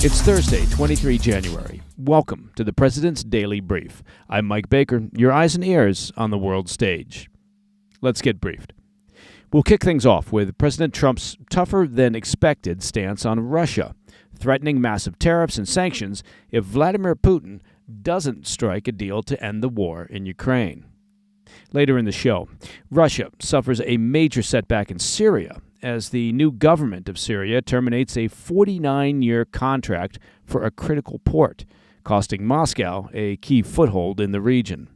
It's Thursday, 23 January. Welcome to the President's Daily Brief. I'm Mike Baker, your eyes and ears on the world stage. Let's get briefed. We'll kick things off with President Trump's tougher-than-expected stance on Russia, threatening massive tariffs and sanctions if Vladimir Putin doesn't strike a deal to end the war in Ukraine. Later in the show, Russia suffers a major setback in Syria as the new government of Syria terminates a 49-year contract for a critical port, costing Moscow a key foothold in the region.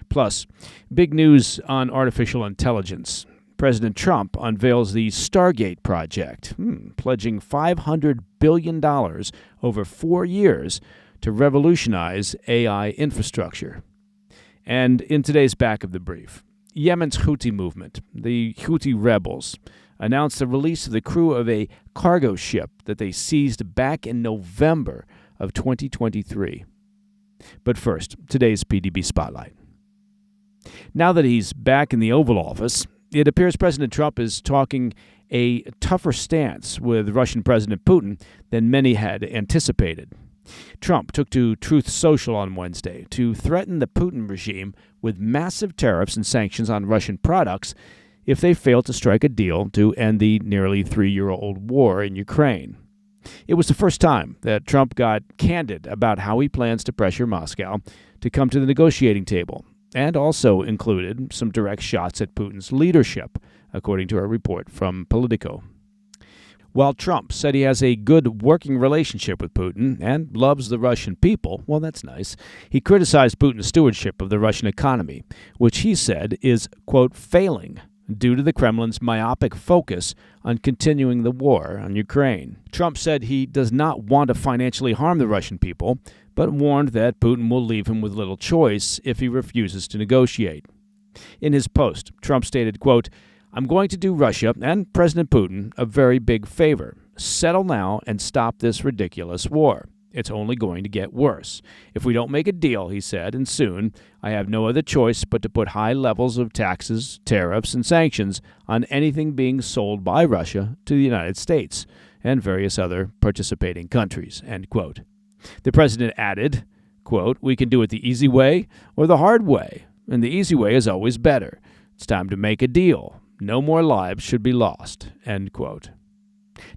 Plus, big news on artificial intelligence. President Trump unveils the Stargate Project, pledging $500 billion over 4 years to revolutionize AI infrastructure. And in today's back of the brief, Yemen's Houthi movement, the Houthi rebels, announced the release of the crew of a cargo ship that they seized back in November of 2023. But first, today's PDB Spotlight. Now that he's back in the Oval Office, it appears President Trump is talking a tougher stance with Russian President Putin than many had anticipated. Trump took to Truth Social on Wednesday to threaten the Putin regime with massive tariffs and sanctions on Russian products if they fail to strike a deal to end the nearly 3-year-old war in Ukraine. It was the first time that Trump got candid about how he plans to pressure Moscow to come to the negotiating table, and also included some direct shots at Putin's leadership, according to a report from Politico. While Trump said he has a good working relationship with Putin and loves the Russian people, well, that's nice, he criticized Putin's stewardship of the Russian economy, which he said is, quote, failing due to the Kremlin's myopic focus on continuing the war on Ukraine. Trump said he does not want to financially harm the Russian people, but warned that Putin will leave him with little choice if he refuses to negotiate. In his post, Trump stated, quote, I'm going to do Russia and President Putin a very big favor. Settle now and stop this ridiculous war. It's only going to get worse. If we don't make a deal, he said, and soon, I have no other choice but to put high levels of taxes, tariffs, and sanctions on anything being sold by Russia to the United States and various other participating countries, end quote. The president added, quote, we can do it the easy way or the hard way, and the easy way is always better. It's time to make a deal. No more lives should be lost, end quote.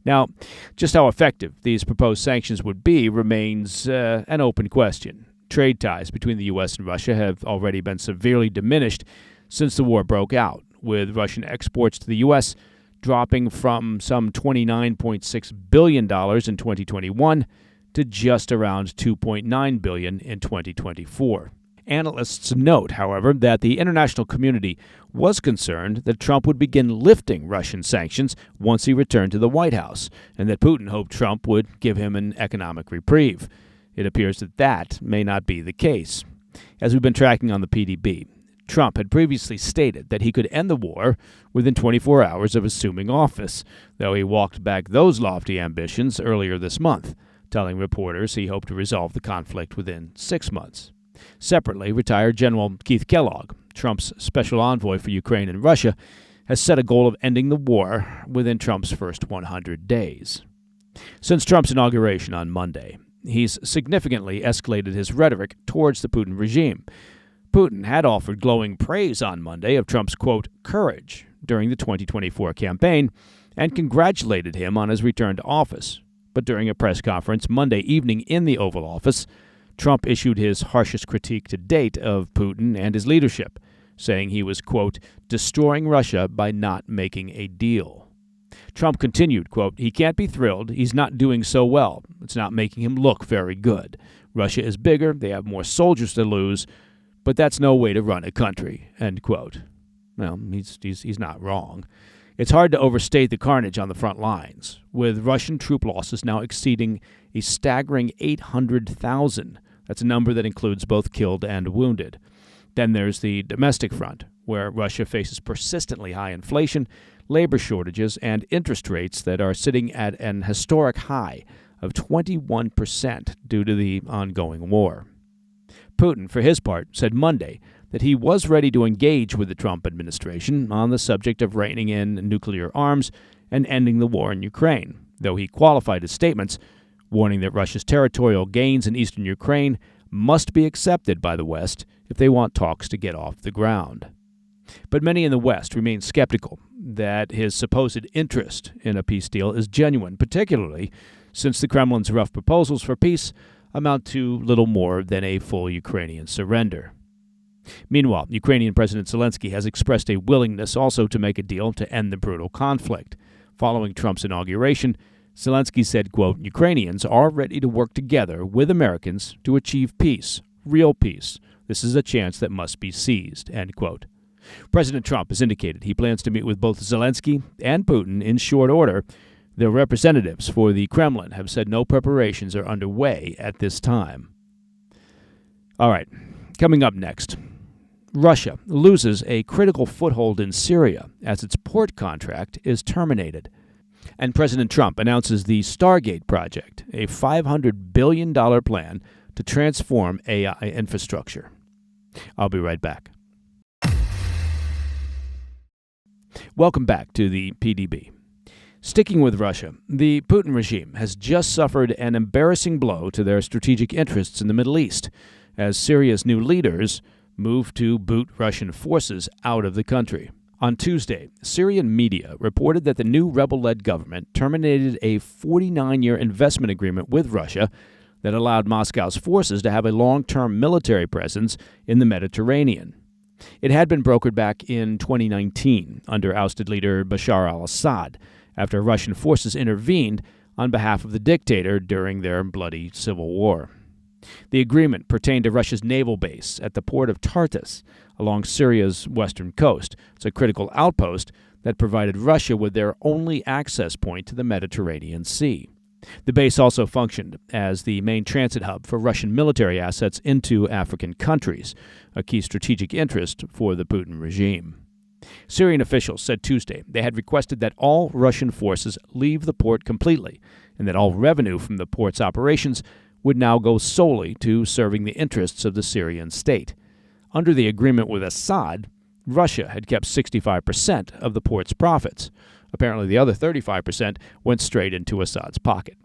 Now, just how effective these proposed sanctions would be remains an open question. Trade ties between the U.S. and Russia have already been severely diminished since the war broke out, with Russian exports to the U.S. dropping from some $29.6 billion in 2021 to just around $2.9 billion in 2024. Analysts note, however, that the international community was concerned that Trump would begin lifting Russian sanctions once he returned to the White House, and that Putin hoped Trump would give him an economic reprieve. It appears that that may not be the case. As we've been tracking on the PDB, Trump had previously stated that he could end the war within 24 hours of assuming office, though he walked back those lofty ambitions earlier this month, telling reporters he hoped to resolve the conflict within 6 months. Separately, retired General Keith Kellogg, Trump's special envoy for Ukraine and Russia, has set a goal of ending the war within Trump's first 100 days. Since Trump's inauguration on Monday, he's significantly escalated his rhetoric towards the Putin regime. Putin had offered glowing praise on Monday of Trump's, quote, courage during the 2024 campaign and congratulated him on his return to office. But during a press conference Monday evening in the Oval Office, Trump issued his harshest critique to date of Putin and his leadership, saying he was, quote, destroying Russia by not making a deal. Trump continued, quote, he can't be thrilled. He's not doing so well. It's not making him look very good. Russia is bigger. They have more soldiers to lose, but that's no way to run a country, end quote. Well, he's not wrong. It's hard to overstate the carnage on the front lines, with Russian troop losses now exceeding a staggering 800,000. That's a number that includes both killed and wounded. Then there's the domestic front, where Russia faces persistently high inflation, labor shortages, and interest rates that are sitting at an historic high of 21% due to the ongoing war. Putin, for his part, said Monday that he was ready to engage with the Trump administration on the subject of reining in nuclear arms and ending the war in Ukraine, though he qualified his statements warning that Russia's territorial gains in eastern Ukraine must be accepted by the West if they want talks to get off the ground. But many in the West remain skeptical that his supposed interest in a peace deal is genuine, particularly since the Kremlin's rough proposals for peace amount to little more than a full Ukrainian surrender. Meanwhile, Ukrainian President Zelensky has expressed a willingness also to make a deal to end the brutal conflict. Following Trump's inauguration, Zelensky said, quote, "Ukrainians are ready to work together with Americans to achieve peace, real peace. This is a chance that must be seized," end quote. President Trump has indicated he plans to meet with both Zelensky and Putin in short order. Their representatives for the Kremlin have said no preparations are underway at this time. All right, coming up next. Russia loses a critical foothold in Syria as its port contract is terminated. And President Trump announces the Stargate Project, a $500 billion plan to transform AI infrastructure. I'll be right back. Welcome back to the PDB. Sticking with Russia, the Putin regime has just suffered an embarrassing blow to their strategic interests in the Middle East, as Syria's new leaders move to boot Russian forces out of the country. On Tuesday, Syrian media reported that the new rebel-led government terminated a 49-year investment agreement with Russia that allowed Moscow's forces to have a long-term military presence in the Mediterranean. It had been brokered back in 2019 under ousted leader Bashar al-Assad after Russian forces intervened on behalf of the dictator during their bloody civil war. The agreement pertained to Russia's naval base at the port of Tartus along Syria's western coast. It's a critical outpost that provided Russia with their only access point to the Mediterranean Sea. The base also functioned as the main transit hub for Russian military assets into African countries, a key strategic interest for the Putin regime. Syrian officials said Tuesday they had requested that all Russian forces leave the port completely and that all revenue from the port's operations would now go solely to serving the interests of the Syrian state. Under the agreement with Assad, Russia had kept 65% of the port's profits. Apparently, the other 35% went straight into Assad's pocket.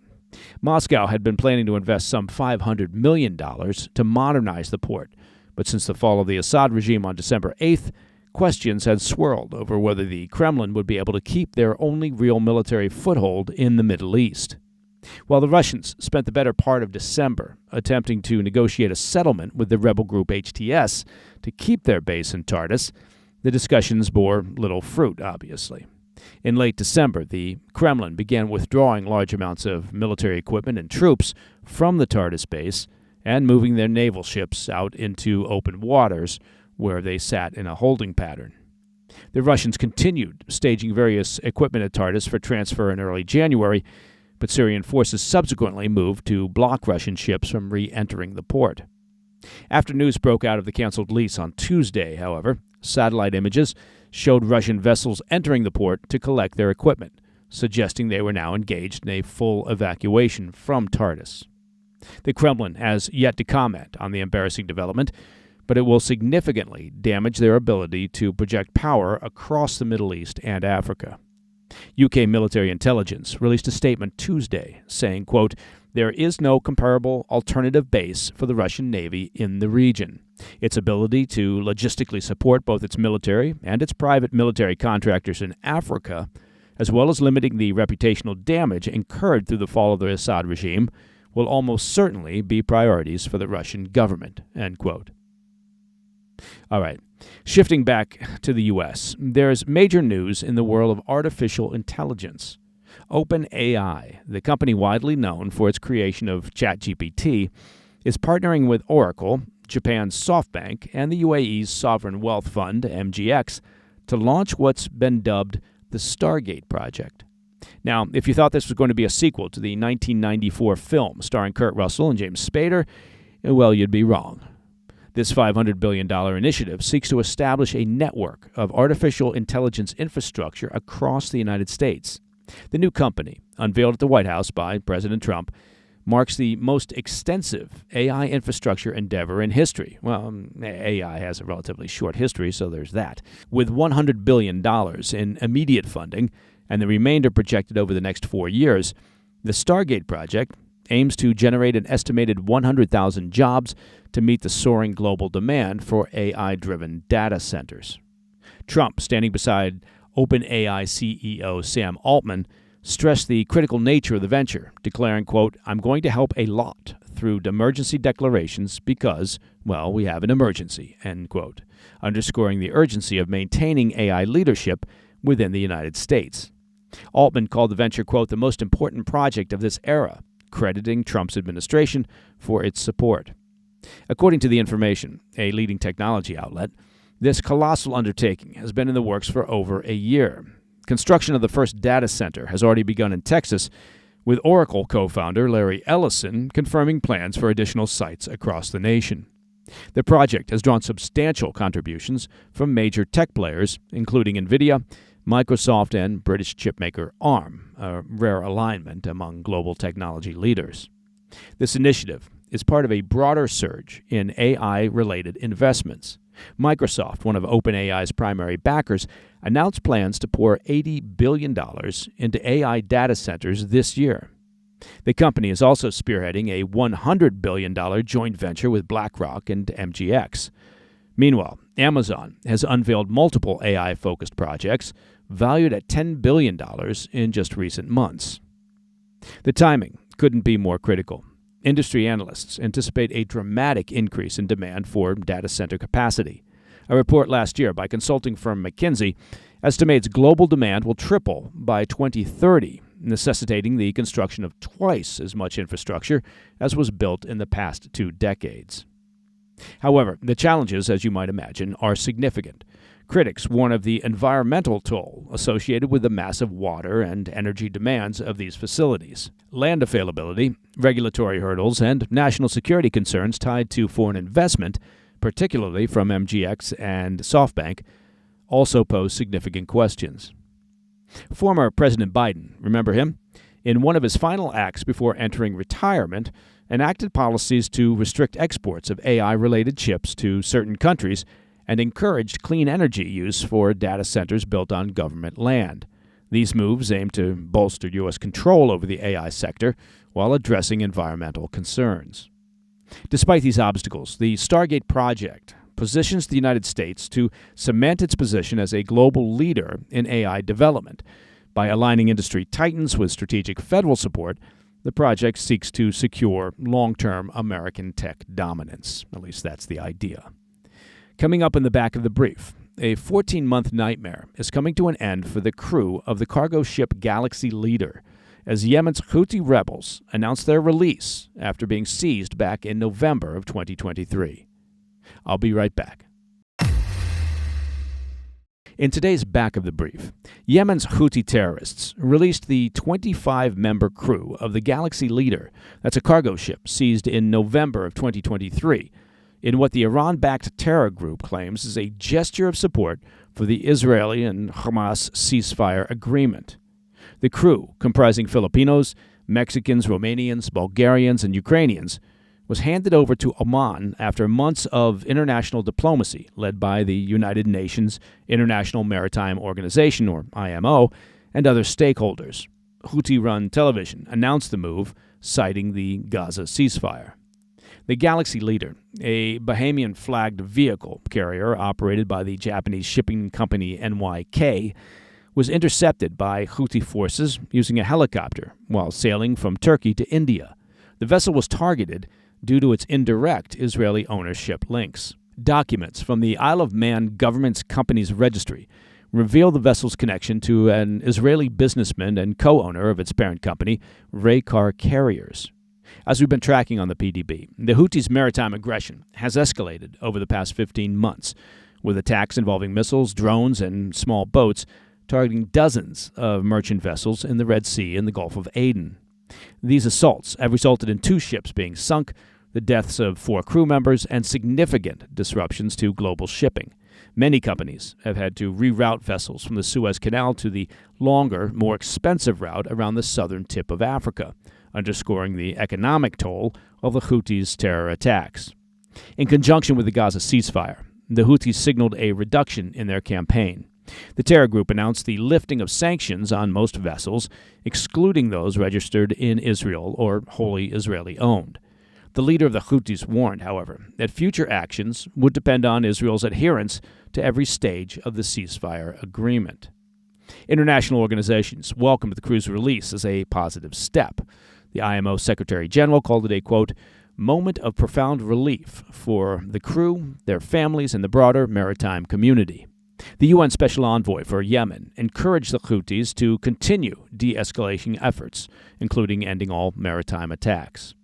Moscow had been planning to invest some $500 million to modernize the port, but since the fall of the Assad regime on December 8th, questions had swirled over whether the Kremlin would be able to keep their only real military foothold in the Middle East. While the Russians spent the better part of December attempting to negotiate a settlement with the rebel group HTS to keep their base in Tartus, the discussions bore little fruit, obviously. In late December, the Kremlin began withdrawing large amounts of military equipment and troops from the Tartus base and moving their naval ships out into open waters where they sat in a holding pattern. The Russians continued staging various equipment at Tartus for transfer in early January, but Syrian forces subsequently moved to block Russian ships from re-entering the port. After news broke out of the canceled lease on Tuesday, however, satellite images showed Russian vessels entering the port to collect their equipment, suggesting they were now engaged in a full evacuation from Tartus. The Kremlin has yet to comment on the embarrassing development, but it will significantly damage their ability to project power across the Middle East and Africa. UK military intelligence released a statement Tuesday saying, quote, "There is no comparable alternative base for the Russian Navy in the region. Its ability to logistically support both its military and its private military contractors in Africa, as well as limiting the reputational damage incurred through the fall of the Assad regime, will almost certainly be priorities for the Russian government," end quote. All right. Shifting back to the U.S., there's major news in the world of artificial intelligence. OpenAI, the company widely known for its creation of ChatGPT, is partnering with Oracle, Japan's SoftBank, and the UAE's sovereign wealth fund, MGX, to launch what's been dubbed the Stargate Project. Now, if you thought this was going to be a sequel to the 1994 film starring Kurt Russell and James Spader, well, you'd be wrong. This $500 billion initiative seeks to establish a network of artificial intelligence infrastructure across the United States. The new company, unveiled at the White House by President Trump, marks the most extensive AI infrastructure endeavor in history. Well, AI has a relatively short history, so there's that. With $100 billion in immediate funding and the remainder projected over the next 4 years, the Stargate Project aims to generate an estimated 100,000 jobs to meet the soaring global demand for AI-driven data centers. Trump, standing beside OpenAI CEO Sam Altman, stressed the critical nature of the venture, declaring, quote, "I'm going to help a lot through emergency declarations because, well, we have an emergency," end quote, underscoring the urgency of maintaining AI leadership within the United States. Altman called the venture, quote, "the most important project of this era," crediting Trump's administration for its support. According to The Information, a leading technology outlet, this colossal undertaking has been in the works for over a year. Construction of the first data center has already begun in Texas, with Oracle co-founder Larry Ellison confirming plans for additional sites across the nation. The project has drawn substantial contributions from major tech players, including NVIDIA, Microsoft, and British chipmaker ARM, a rare alignment among global technology leaders. This initiative is part of a broader surge in AI-related investments. Microsoft, one of OpenAI's primary backers, announced plans to pour $80 billion into AI data centers this year. The company is also spearheading a $100 billion joint venture with BlackRock and MGX. Meanwhile, Amazon has unveiled multiple AI-focused projects valued at $10 billion in just recent months. The timing couldn't be more critical. Industry analysts anticipate a dramatic increase in demand for data center capacity. A report last year by consulting firm McKinsey estimates global demand will triple by 2030, necessitating the construction of twice as much infrastructure as was built in the past 2 decades. However, the challenges, as you might imagine, are significant. Critics warn of the environmental toll associated with the massive water and energy demands of these facilities. Land availability, regulatory hurdles, and national security concerns tied to foreign investment, particularly from MGX and SoftBank, also pose significant questions. Former President Biden, remember him? In one of his final acts before entering retirement, enacted policies to restrict exports of AI-related chips to certain countries and encouraged clean energy use for data centers built on government land. These moves aim to bolster U.S. control over the AI sector while addressing environmental concerns. Despite these obstacles, the Stargate Project positions the United States to cement its position as a global leader in AI development. By aligning industry titans with strategic federal support, the project seeks to secure long-term American tech dominance. At least that's the idea. Coming up in the back of the brief, a 14-month nightmare is coming to an end for the crew of the cargo ship Galaxy Leader, as Yemen's Houthi rebels announce their release after being seized back in November of 2023. I'll be right back. In today's back of the brief, Yemen's Houthi terrorists released the 25-member crew of the Galaxy Leader, that's a cargo ship seized in November of 2023, in what the Iran-backed terror group claims is a gesture of support for the Israeli and Hamas ceasefire agreement. The crew, comprising Filipinos, Mexicans, Romanians, Bulgarians, and Ukrainians, was handed over to Oman after months of international diplomacy led by the United Nations International Maritime Organization, or IMO, and other stakeholders. Houthi-run television announced the move, citing the Gaza ceasefire. The Galaxy Leader, a Bahamian-flagged vehicle carrier operated by the Japanese shipping company NYK, was intercepted by Houthi forces using a helicopter while sailing from Turkey to India. The vessel was targeted due to its indirect Israeli ownership links. Documents from the Isle of Man government's company's registry reveal the vessel's connection to an Israeli businessman and co-owner of its parent company, Raykar Carriers. As we've been tracking on the PDB, the Houthis' maritime aggression has escalated over the past 15 months, with attacks involving missiles, drones, and small boats targeting dozens of merchant vessels in the Red Sea and the Gulf of Aden. These assaults have resulted in 2 ships being sunk, the deaths of 4 crew members, and significant disruptions to global shipping. Many companies have had to reroute vessels from the Suez Canal to the longer, more expensive route around the southern tip of Africa, underscoring the economic toll of the Houthis' terror attacks. In conjunction with the Gaza ceasefire, the Houthis signaled a reduction in their campaign. The terror group announced the lifting of sanctions on most vessels, excluding those registered in Israel or wholly Israeli-owned. The leader of the Houthis warned, however, that future actions would depend on Israel's adherence to every stage of the ceasefire agreement. International organizations welcomed the crew's release as a positive step. The IMO Secretary General called it a, quote, moment of profound relief for the crew, their families, and the broader maritime community. The UN Special Envoy for Yemen encouraged the Houthis to continue de-escalation efforts, including ending all maritime attacks.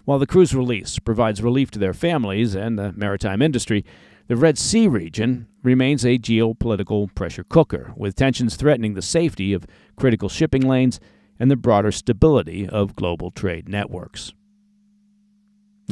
While the crew's release provides relief to their families and the maritime industry, the Red Sea region remains a geopolitical pressure cooker, with tensions threatening the safety of critical shipping lanes and the broader stability of global trade networks.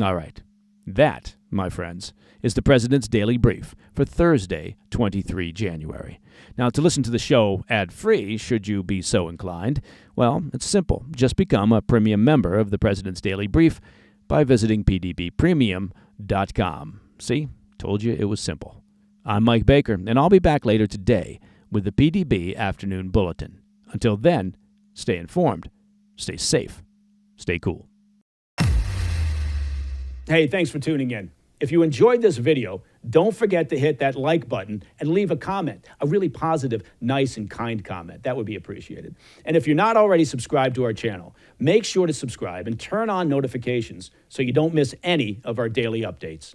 All right. That, my friends, is the President's Daily Brief for Thursday, 23 January. Now, to listen to the show ad-free, should you be so inclined, well, it's simple. Just become a premium member of the President's Daily Brief by visiting pdbpremium.com. See? Told you it was simple. I'm Mike Baker, and I'll be back later today with the PDB Afternoon Bulletin. Until then, stay informed, stay safe, stay cool. Hey, thanks for tuning in. If you enjoyed this video, don't forget to hit that like button and leave a comment, a really positive, nice, and kind comment. That would be appreciated. And if you're not already subscribed to our channel, make sure to subscribe and turn on notifications so you don't miss any of our daily updates.